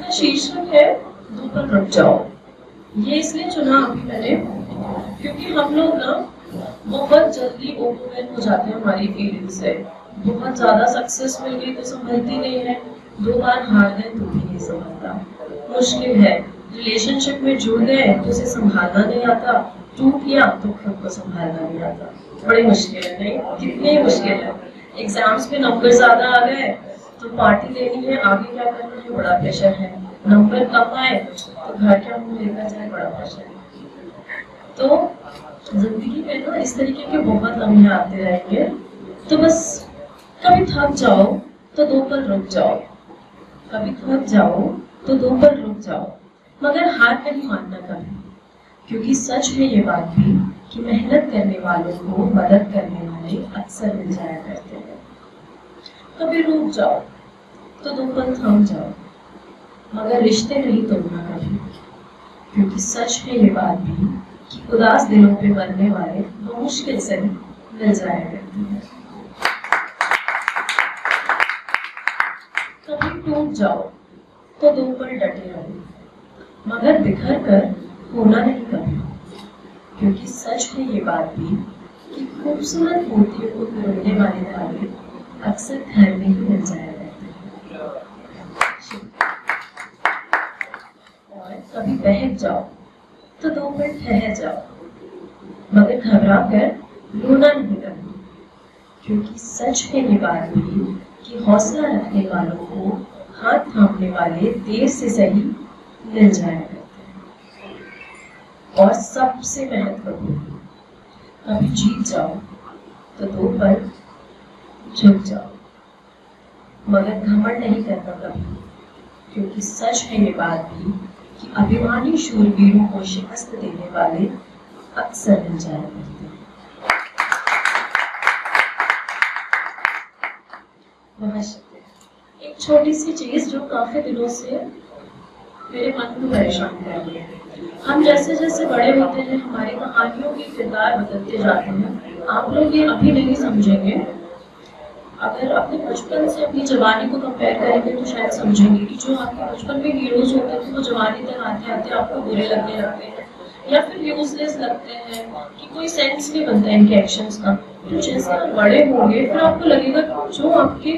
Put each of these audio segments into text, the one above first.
का शीर्षक है दो पल रुक जाओ। ये इसलिए चुना अभी मैंने क्योंकि हम लोग ना बहुत जल्दी ओवरवेल्म हो जाते हैं हमारी फीलिंग से। बहुत ज्यादा सक्सेस मिल गई तो संभलती नहीं है, 2 बार हार गए तो भी नहीं संभलता, मुश्किल है। रिलेशनशिप में जुड़ गए तो उसे संभालना नहीं आता, टूट गया तो खुद को संभालना नहीं आता। बड़ी मुश्किल है, नहीं? कितनी मुश्किल है। एग्जाम्स में नंबर ज्यादा आ गए तो पार्टी लेनी है, आगे क्या करना है, बड़ा प्रेशर है। नंबर कम आए तो घर क्या मुंह लेकर जाए, बड़ा प्रेशर है। तो जिंदगी में ना इस तरीके के बहुत लम्हे आते रहेंगे। तो बस कभी थक जाओ तो 2 पल रुक जाओ, कभी थक जाओ तो 2 पल रुक जाओ, मगर हार नहीं मानना कभी। क्योंकि सच है ये बात भी कि मेहनत करने वालों को मदद करने वाले अक्सर मिल जाया करते हैं। कभी रुक जाओ तो 2 पल थम जाओ, मगर रिश्ते नहीं तोड़ना कभी। क्योंकि सच है ये बात भी कि उदास दिलों पे मरने वाले मुश्किल से मिल जाया करते हैं। कभी टूट जाओ तो 2 पल डटे रहो, मगर बिखर कर होना नहीं कभी। क्योंकि सच है ये बात भी कि खूबसूरत मूर्तियों को तोड़ने वाले ताले अक्सर घर में ही मिल जाया करते हैं। और कभी बहक जाओ तो 2 पल ठहर जाओ, मगर घबरा कर रोना नहीं कभी। क्योंकि सच है ये बात भी कि हौसला रखने वालों को हाथ थामने वाले देर से सही मिल जाया करते हैं। और सबसे महत्वपूर्ण, कभी जीत जाओ तो 2 पल झुक जाओ, मगर घमंड नहीं करना कभी। क्योंकि सच है ये बात भी कि अभिमानी शूरवीरों को शिकस्त देने वाले अक्सर मिल जाया करते हैं। एक छोटी सी चीज जो काफी दिनों से मेरे मन को परेशान कर रही है। हम जैसे जैसे बड़े होते हैं हमारी कहानियों के किरदार बदलते जाते हैं। आप लोग ये अभी नहीं समझेंगे, अगर अपने बचपन से अपनी जवानी को कंपेयर करेंगे तो शायद समझेंगे कि जो आपके बचपन में हीरोज होते थे वो जवानी तक आते आते आपको बुरे लगने लगते हैं या फिर यूजलेस लगते हैं कि कोई सेंस नहीं बनता इनके एक्शंस का। तो जैसे आप बड़े होंगे फिर आपको लगेगा कि जो आपके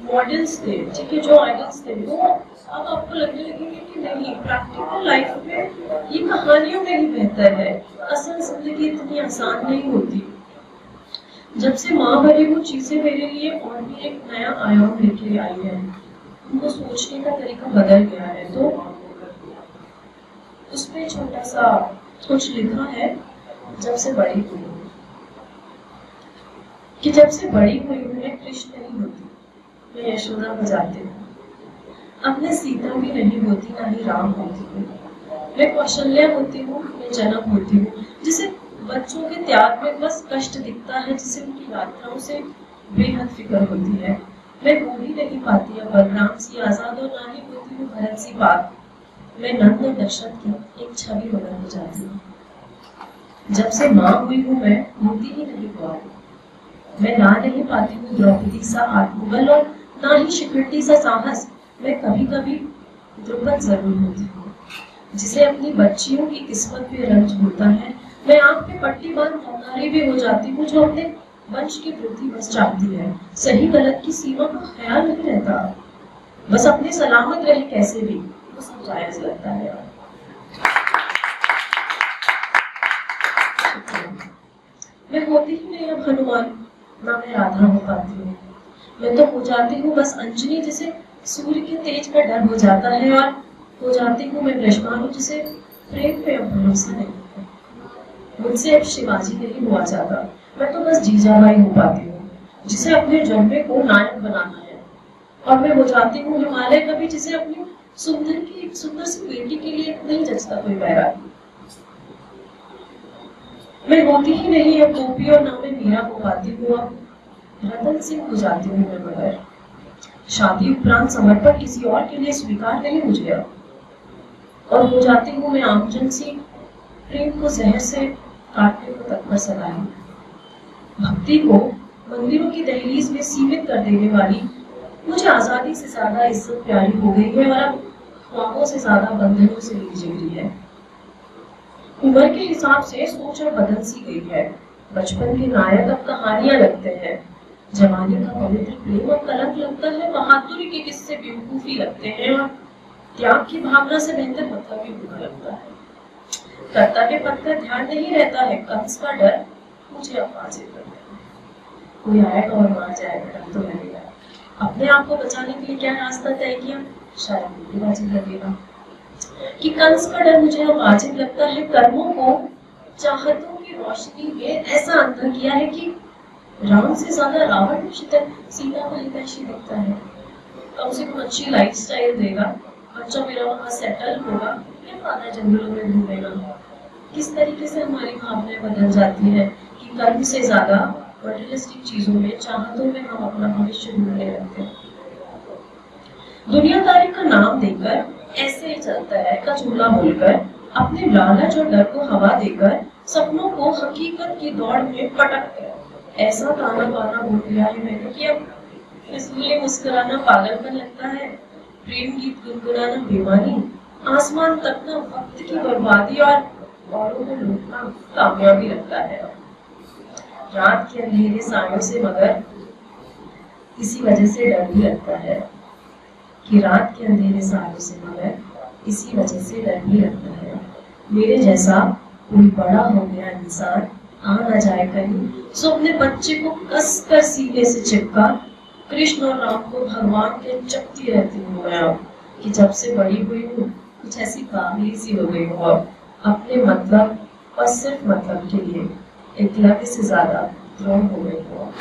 मॉडल्स थे, ठीक है, जो आइडल्स थे, वो अब आपको लगने लगेंगे कि नहीं, प्रैक्टिकल लाइफ में ये कहानियों में ही बेहतर है, असल जिंदगी इतनी आसान नहीं होती। जब से माँ बनी वो चीजें मेरे लिए और भी एक नया आयाम लेके आई है, उनको सोचने का तरीका बदल गया है। तो उसमें छोटा सा कुछ लिखा है, जब से बड़ी हुई कि जब से बड़ी हुई मैं कृष्ण नहीं होती, मैं यशोदा बजाती हूँ। अपने सीता भी नहीं होती, ना ही राम होती हूँ, मैं कौशल्या होती हूँ, मैं जनक होती हूँ। जिसे बच्चों के त्याग में बस कष्ट दिखता है, जिसे उनकी यात्राओं से बेहद फिक्र होती है। मैं हो ही नहीं पाती अब बलराम सी आजाद और ना ही होती हूँ भरत सी बात। मैं नंद और दशरथ की एक छवि होकर हो जाती हूँ। जब से माँ हुई हूँ मैं होती ही नहीं हुआ, मैं ला नहीं पाती हूँ द्रौपदी सा आत्मबल और ना ही शिखंडी सा साहस। मैं कभी कभी द्रुपद जरूर होती हूँ, जिसे अपनी बच्चियों की किस्मत पे रंज होता है। मैं आंख पे पट्टी बांध हमारी भी हो जाती हूँ, जो अपने वंश की वृद्धि बस चाहती है। सही गलत की सीमा का ख्याल नहीं रहता, बस अपने सलामत रहे कैसे भी, वो सब जायज लगता है। मैं होती ही नहीं अब हनुमान, ना मैं राधा हो पाती हूँ। मैं तो हो जाती हूँ बस अंजनी, जिसे सूर्य के तेज का डर हो जाता है। और हो जाती हूँ मैं ब्रजमानु, जिसे प्रेम पे अब भरोसा नहीं है। मुझसे अब शिवाजी नहीं हुआ जाता, मैं तो बस जीजाबाई हो पाती हूँ, जिसे अपने जन्मे को नायक बनाना है। और मैं हो जाती हूँ हिमालय कवि, जिसे अपनी सुंदर सी बेटी के लिए नहीं जचता कोई बैरागी। मैं होती ही नहीं अब गोपी, और ना मैं मीरा हो पाती हूँ, अब रतन सिंह हो जाती हूँ मैं। मगर शादी उपरांत समर्पण किसी और के लिए स्वीकार नहीं मुझे अब, और हो जाती हूँ मैं आमजन सी, प्रेम को जहर से काटने को तत्पर सलाई। भक्ति को मंदिरों की दहलीज में सीमित कर देने वाली मुझे आजादी से ज्यादा इज्जत प्यारी हो गई है और अब ख्वाबों से ज्यादा बंधनों से ली रही है। उम्र के हिसाब से सोच और बदल सी गई है। बचपन के नायक अब कहानियां लगते हैं, जवानी का पवित्र प्रेम अब कलंक लगता है, बहादुरी के किस्से बेवकूफी लगते हैं और त्याग की भावना से बेहतर मतलब भी बुरा लगता है। कर्तव्य पथ का ध्यान नहीं रहता है, कंस का डर मुझे अब वाजिब लगता है। कोई आएगा और मार जाएगा, डर तो लगेगा। अपने आप को बचाने के लिए क्या रास्ता तय किया, शायद मुझे वाजिब लगेगा कि कंस का डर मुझे अब वाजिब लगता है। कर्मों को चाहतों की रोशनी में ऐसा अंधा किया है कि राम से ज्यादा रावण मुझे सीता का हितैषी दिखता है। कम से कम अच्छी लाइफस्टाइल देगा, बच्चा मेरा वहां सेटल होगा या फादर जंगलों में घूमेगा। किस तरीके से हमारी भावनाएं बदल जाती है कि कर्म से ज्यादा मटेरियलिस्टिक चीजों में, चाहतों में हम अपना भविष्य ढूंढने लगते हैं। दुनियादारी का नाम देकर ऐसे ही चलता है का जुमला बोलकर, अपने लालच और डर को हवा देकर, सपनों को हकीकत की दौड़ में पटक कर ऐसा ताना बाना बोल दिया है मैंने कि अब इसलिए मुस्कुराना पागलपन लगता है, प्रेम गीत गुनगुनाना बेमानी, आसमान तकना वक्त की बर्बादी और औरों को लूटना कामयाबी लगता है। रात के अंधेरे सायों से मगर इसी वजह से डर भी लगता है कि रात के अंधेरे सायों से मगर इसी वजह से डर भी लगता है। मेरे जैसा कोई बड़ा हो गया इंसान आ ना जाए कहीं, सो अपने बच्चे को कस कर सीने से चिपका कृष्ण और राम को भगवान के चपती रहती हूँ मैं अब, कि जब से बड़ी हुई हूँ कुछ ऐसी काबिल सी हो गई हूँ और अपने मतलब और सिर्फ मतलब के लिए एकलव्य से ज्यादा द्रोह हो गई हूँ।